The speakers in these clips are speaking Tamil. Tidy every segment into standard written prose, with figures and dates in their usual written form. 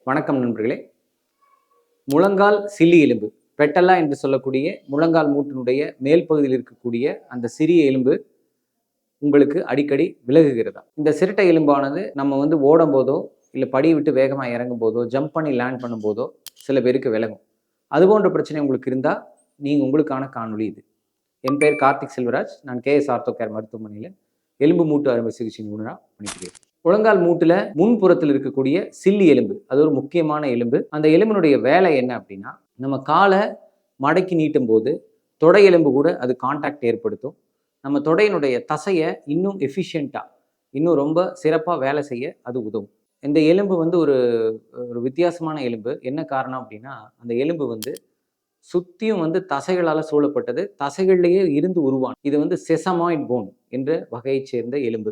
வணக்கம் நண்பர்களே. முழங்கால் சில்லி எலும்பு பெட்டல்லா என்று சொல்லக்கூடிய முழங்கால் மூட்டினுடைய மேல் பகுதியில் இருக்கக்கூடிய அந்த சிறிய எலும்பு உங்களுக்கு அடிக்கடி விலகுகிறதா? இந்த சிரட்டை எலும்பானது நம்ம ஓடும் போதோ, இல்ல படி விட்டு வேகமா இறங்கும் போதோ, ஜம்ப் பண்ணி லேண்ட் பண்ணும் போதோ சில பேருக்கு விலகும். அதுபோன்ற பிரச்சனை உங்களுக்கு இருந்தா, நீங்க உங்களுக்கான காணொளி இது. என் பெயர் கார்த்திக் செல்வராஜ். நான் கேஎஸ் ஆர்த்தோ கேர் மருத்துவமனையில எலும்பு மூட்டு அறுவை சிகிச்சை நிபுணரா பணிபுரிகிறேன். முழங்கால் மூட்டுல முன்புறத்தில் இருக்கக்கூடிய சில்லி எலும்பு, அது ஒரு முக்கியமான எலும்பு. அந்த எலும்பினுடைய வேலை என்ன அப்படின்னா, நம்ம காலை மடக்கி நீட்டும் போது தொடை எலும்பு கூட அது கான்டாக்ட் ஏற்படுத்தும். நம்ம தொடையினுடைய தசையை இன்னும் எஃபிஷியண்டா, இன்னும் ரொம்ப சிறப்பா வேலை செய்ய அது உதவும். இந்த எலும்பு ஒரு ஒரு வித்தியாசமான எலும்பு. என்ன காரணம் அப்படின்னா, அந்த எலும்பு சுத்தியும் தசைகளால சூழப்பட்டது. தசைகள்லேயே இருந்து உருவானது. இது செசமாய்ட் போன் என்ற வகையைச் சேர்ந்த எலும்பு.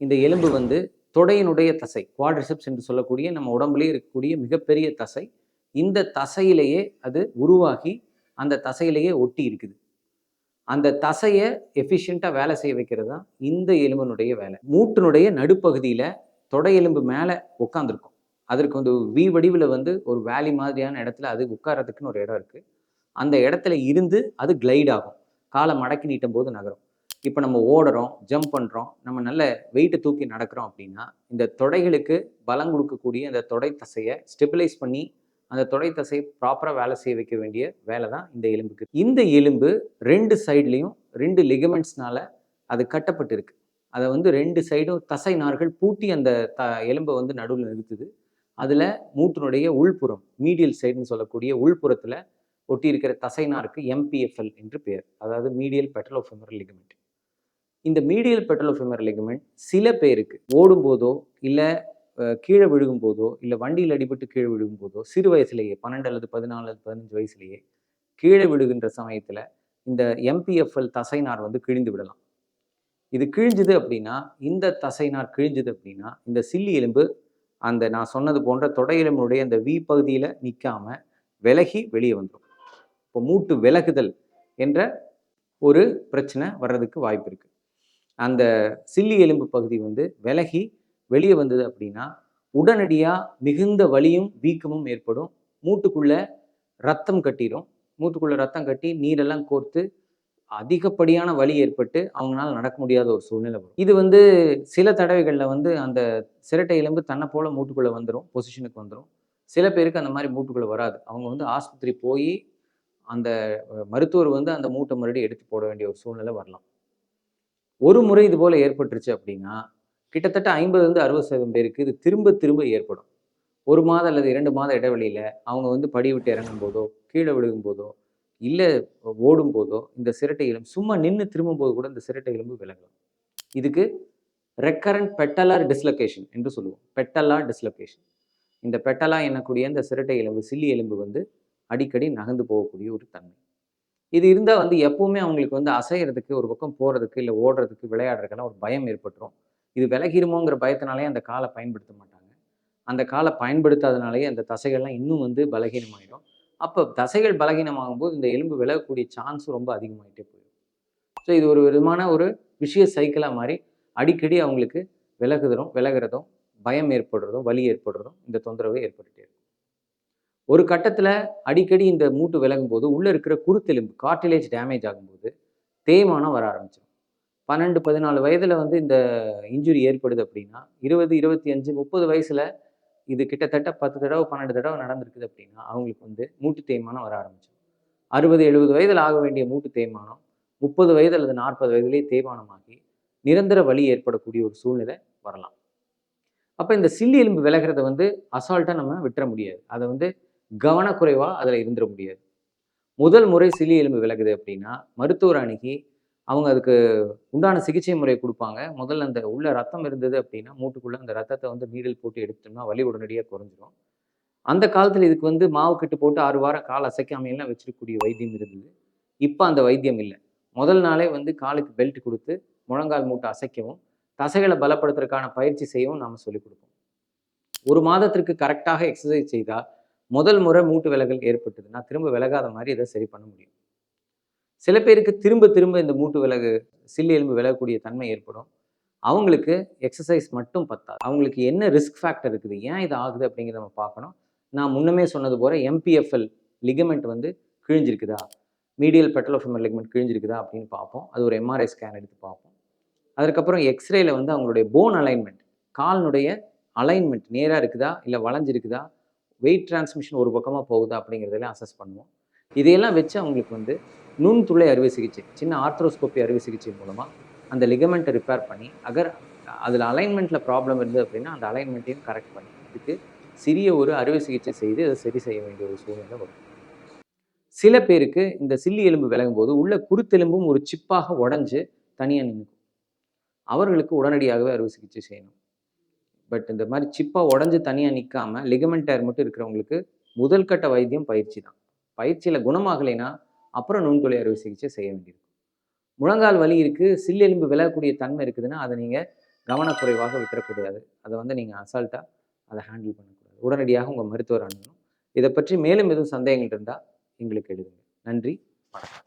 இந்த எலும்பு தொடையினுடைய தசை, குவாட்ரிசெப்ஸ் என்று சொல்லக்கூடிய நம்ம உடம்புலேயே இருக்கக்கூடிய மிகப்பெரிய தசை. இந்த தசையிலேயே அது உருவாகி அந்த தசையிலேயே ஒட்டி இருக்குது. அந்த தசையை எஃபிஷியண்டா வேலை செய்ய வைக்கிறது தான் இந்த எலும்பினுடைய வேலை. மூட்டினுடைய நடுப்பகுதியில தொடை எலும்பு மேல உட்கார்ந்துருக்கும். அதற்கு வி வடிவில் ஒரு வேலி மாதிரியான இடத்துல அது உட்கார்றதுக்குன்னு ஒரு இடம் இருக்கு. அந்த இடத்துல இருந்து அது கிளைட் ஆகும். காலை மடக்கி நீட்டும் போது நகரும். இப்போ நம்ம ஓடுறோம், ஜம்ப் பண்ணுறோம், நம்ம நல்ல வெயிட்டை தூக்கி நடக்கிறோம் அப்படின்னா, இந்த தொடைகளுக்கு பலம் கொடுக்கக்கூடிய அந்த தொடை தசையை ஸ்டெபிலைஸ் பண்ணி அந்த தொடை தசையை ப்ராப்பராக வேலை செய்ய வைக்க வேண்டிய வேலை தான் இந்த எலும்புக்கு. இந்த எலும்பு 2 சைட்லையும் 2 லிகமெண்ட்ஸ்னால அது கட்டப்பட்டு இருக்கு. அதை 2 சைடும் தசை நார்கள் பூட்டி அந்த எலும்பை நடுவில் நிறுத்துது. அதில் மூட்டினுடைய உள்புறம், மீடியல் சைடுன்னு சொல்லக்கூடிய உள்புறத்தில் ஒட்டி இருக்கிற தசைநாருக்கு MPFL என்று பெயர். அதாவது மீடியல் பெட்டலோஃபெமரல் லிகமெண்ட். இந்த மீடியல் பெட்டலோஃபெமரல் லிகமெண்ட் சில பேருக்கு ஓடும்போதோ, இல்லை கீழே விழுகும் போதோ, இல்லை வண்டியில் அடிபட்டு கீழே விழுகும் போதோ, சிறு வயசுலேயே 12 அல்லது 14 அல்லது 15 வயசுலேயே கீழே விழுகின்ற சமயத்தில் இந்த MPFL தசைநார் கிழிந்து விடலாம். இது கிழிஞ்சுது அப்படின்னா, இந்த தசைநார் கிழிஞ்சுது அப்படின்னா, இந்த சில்லி எலும்பு அந்த நான் சொன்னது போன்ற தொடை எலும்புடைய அந்த வி பகுதியில் நிற்காம விலகி வெளியே வந்துடும். இப்போ மூட்டு விலகுதல் என்ற ஒரு பிரச்சனை வர்றதுக்கு வாய்ப்பு இருக்கு. அந்த சில்லி எலும்பு பகுதி விலகி வெளியே வந்தது அப்படின்னா, உடனடியாக மிகுந்த வலியும் வீக்கமும் ஏற்படும். மூட்டுக்குள்ள ரத்தம் கட்டிடும். மூட்டுக்குள்ள ரத்தம் கட்டி நீரெல்லாம் கோர்த்து அதிகப்படியான வலி ஏற்பட்டு அவங்களால நடக்க முடியாத ஒரு சூழ்நிலை வரும். இது சில தடவைகளில் அந்த சிரட்டை எலும்பு தன்னை போல மூட்டுக்குள்ளே வந்துடும், பொசிஷனுக்கு வந்துடும். சில பேருக்கு அந்த மாதிரி மூட்டுக்குள்ளே வராது. அவங்க ஆஸ்பத்திரி போய் அந்த மருத்துவர் அந்த மூட்டை மறுபடியும் எடுத்து போட வேண்டிய ஒரு சூழ்நிலை வரலாம். ஒரு முறை இது போல ஏற்பட்டுருச்சு அப்படின்னா, கிட்டத்தட்ட 50-60% பேருக்கு இது திரும்ப திரும்ப ஏற்படும். 1 மாதம் அல்லது 2 மாத இடைவெளியில அவங்க படி விட்டு இறங்கும் போதோ, கீழே விழுகும் போதோ, இல்ல ஓடும் போதோ இந்த சிரட்டை எலும்பு சும்மா நின்று திரும்பும் போது கூட இந்த சிரட்டை எலும்பு விலகலாம். இதுக்கு ரெக்கரண்ட் பெட்டலார் டிஸ்லொகேஷன் என்று சொல்லுவோம். பெட்டலார் டிஸ்லொகேஷன். இந்த பெட்டலா என்னக்கூடிய இந்த சிரட்டை எலும்பு, சில்லி எலும்பு அடிக்கடி நகர்ந்து போகக்கூடிய ஒரு தன்மை. இது இருந்தால் எப்பவுமே அவங்களுக்கு அசைகிறதுக்கு, ஒரு பக்கம் போகிறதுக்கு, இல்லை ஓடுறதுக்கு, விளையாடுறதுக்கெல்லாம் ஒரு பயம் ஏற்பட்டுரும். இது விலகிருமோங்கிற பயத்தினாலேயே அந்த காலை பயன்படுத்த மாட்டாங்க. அந்த காலை பயன்படுத்தாதனாலேயே அந்த தசைகள்லாம் இன்னும் பலகீனமாயிடும். அப்போ தசைகள் பலகீனமாகும்போது இந்த எலும்பு விலகக்கூடிய சான்ஸும் ரொம்ப அதிகமாகிட்டே போயிடும். ஸோ இது ஒரு விதமான ஒரு விஷய சைக்கிளாக மாறி அடிக்கடி அவங்களுக்கு விலகிறதும், பயம் ஏற்படுறதும், வலி ஏற்படுறதும் இந்த தொந்தரவு ஏற்பட்டுட்டே இருக்கும். ஒரு கட்டத்தில் அடிக்கடி இந்த மூட்டு விலகும் போது உள்ளே இருக்கிற குருத்தெலும்பு கார்டிலேஜ் டேமேஜ் ஆகும்போது தேய்மானம் வர ஆரம்பிச்சிடும். 12-14 வயதில் இந்த இன்ஜுரி ஏற்படுது அப்படின்னா, 20, 25, 30 வயசில் இது கிட்டத்தட்ட 10 தடவை 12 தடவை நடந்திருக்குது அப்படின்னா அவங்களுக்கு மூட்டு தேய்மானம் வர ஆரம்பிச்சிடும். 60-70 வயதில் ஆக வேண்டிய மூட்டு தேய்மானம் 30 வயது அல்லது 40 வயதிலேயே தேய்மானமாகி நிரந்தர வலி ஏற்படக்கூடிய ஒரு சூழ்நிலை வரலாம். அப்போ இந்த சில்லி எலும்பு விலகிறத அசால்ட்டாக நம்ம விட்டுற முடியாது. அதை கவனக்குறைவாக அதில் இருந்துட முடியாது. முதல் முறை சில்லி எலும்பு விலகுது அப்படின்னா மருத்துவர் அணுகி அவங்க அதுக்கு உண்டான சிகிச்சை முறையை கொடுப்பாங்க. முதல்ல அந்த உள்ள ரத்தம் இருந்தது அப்படின்னா மூட்டுக்குள்ளே அந்த ரத்தத்தை நீடில் போட்டு எடுத்தோம்னா வலி உடனடியாக குறைஞ்சிரும். அந்த காலத்தில் இதுக்கு மாவு கட்டு போட்டு 6 வாரம் கால் அசைக்காமையெல்லாம் வச்சிருக்கக்கூடிய வைத்தியம் இருந்தது. இப்போ அந்த வைத்தியம் இல்லை. முதல் நாளே காலுக்கு பெல்ட் கொடுத்து முழங்கால் மூட்டை அசைக்கவும், தசைகளை பலப்படுத்துறதுக்கான பயிற்சி செய்யவும் நாம் சொல்லிக் கொடுப்போம். 1 மாதத்திற்கு கரெக்டாக எக்ஸசைஸ் செய்தால் முதல் முறை மூட்டு விலகல் ஏற்பட்டதுன்னா திரும்ப விலகாத மாதிரி இதை சரி பண்ண முடியும். சில பேருக்கு திரும்ப திரும்ப இந்த மூட்டு சில்லி எலும்பு விலகக்கூடிய தன்மை ஏற்படும். அவங்களுக்கு எக்ஸசைஸ் மட்டும் பத்தாது. அவங்களுக்கு என்ன ரிஸ்க் ஃபேக்டர் இருக்குது, ஏன் இது ஆகுது அப்படிங்கிறத நம்ம பார்க்கணும். நான் முன்னமே சொன்னது போல எம்பிஎஃப்எல் லிகமெண்ட் வந்து கிழிஞ்சிருக்குதா, மீடியல் பெட்டலோஃபெமர் லிகமெண்ட் கிழிஞ்சிருக்குதா அப்படின்னு பார்ப்போம். அது ஒரு எம்ஆர்ஐ ஸ்கேன் எடுத்து பார்ப்போம். அதுக்கப்புறம் எக்ஸ்ரேல வந்து அவங்களுடைய போன் அலைன்மெண்ட், காலினுடைய அலைன்மெண்ட் நேராக இருக்குதா இல்லை வளைஞ்சிருக்குதா, வெயிட் டிரான்ஸ்மிஷன் ஒரு பக்கமாக போகுதா அப்படிங்கிறதெல்லாம் அசஸ் பண்ணுவோம். இதையெல்லாம் வச்சு அவங்களுக்கு வந்து நுண்துளை அறுவை சிகிச்சை, சின்ன ஆர்த்ரோஸ்கோப்பி அறுவை சிகிச்சை மூலமாக அந்த லிகமெண்ட்டை ரிப்பேர் பண்ணி, அதில் அலைன்மெண்ட்டில் ப்ராப்ளம் இருந்தது அப்படின்னா அந்த அலைன்மெண்ட்டையும் கரெக்ட் பண்ணி இதுக்கு சிறிய ஒரு அறுவை சிகிச்சை செய்து அதை சரி செய்ய வேண்டிய ஒரு சூழ்நிலை வரும். சில பேருக்கு இந்த சில்லி எலும்பு விலகும் போது உள்ள குருத்தெலும்பும் ஒரு சிப்பாக உடஞ்சு தனியாக நிற்கும். அவர்களுக்கு உடனடியாகவே அறுவை சிகிச்சை செய்யணும். பட் இந்த மாதிரி சிப்பாக உடஞ்சு தனியாக நிற்காம லிகமெண்ட் டயர் மட்டும் இருக்கிறவங்களுக்கு முதல் கட்ட வைத்தியம் பயிற்சி தான். பயிற்சியில் குணமாகலைன்னா அப்புறம் நுண்துளை அறுவை சிகிச்சை செய்ய வேண்டியிருக்கும். முழங்கால் வலி இருக்குது, சில்லு எலும்பு விலகக்கூடிய தன்மை இருக்குதுன்னா அதை நீங்கள் கவனக்குறைவாக விட்டுறக்கூடாது. அதை வந்து நீங்கள் அசால்ட்டாக அதை ஹேண்டில் பண்ணக்கூடாது. உடனடியாக உங்கள் மருத்துவர் அணுகணும். இதை பற்றி மேலும் எதுவும் சந்தேகங்கள் இருந்தால் எங்களுக்கு எழுதுங்க. நன்றி, வணக்கம்.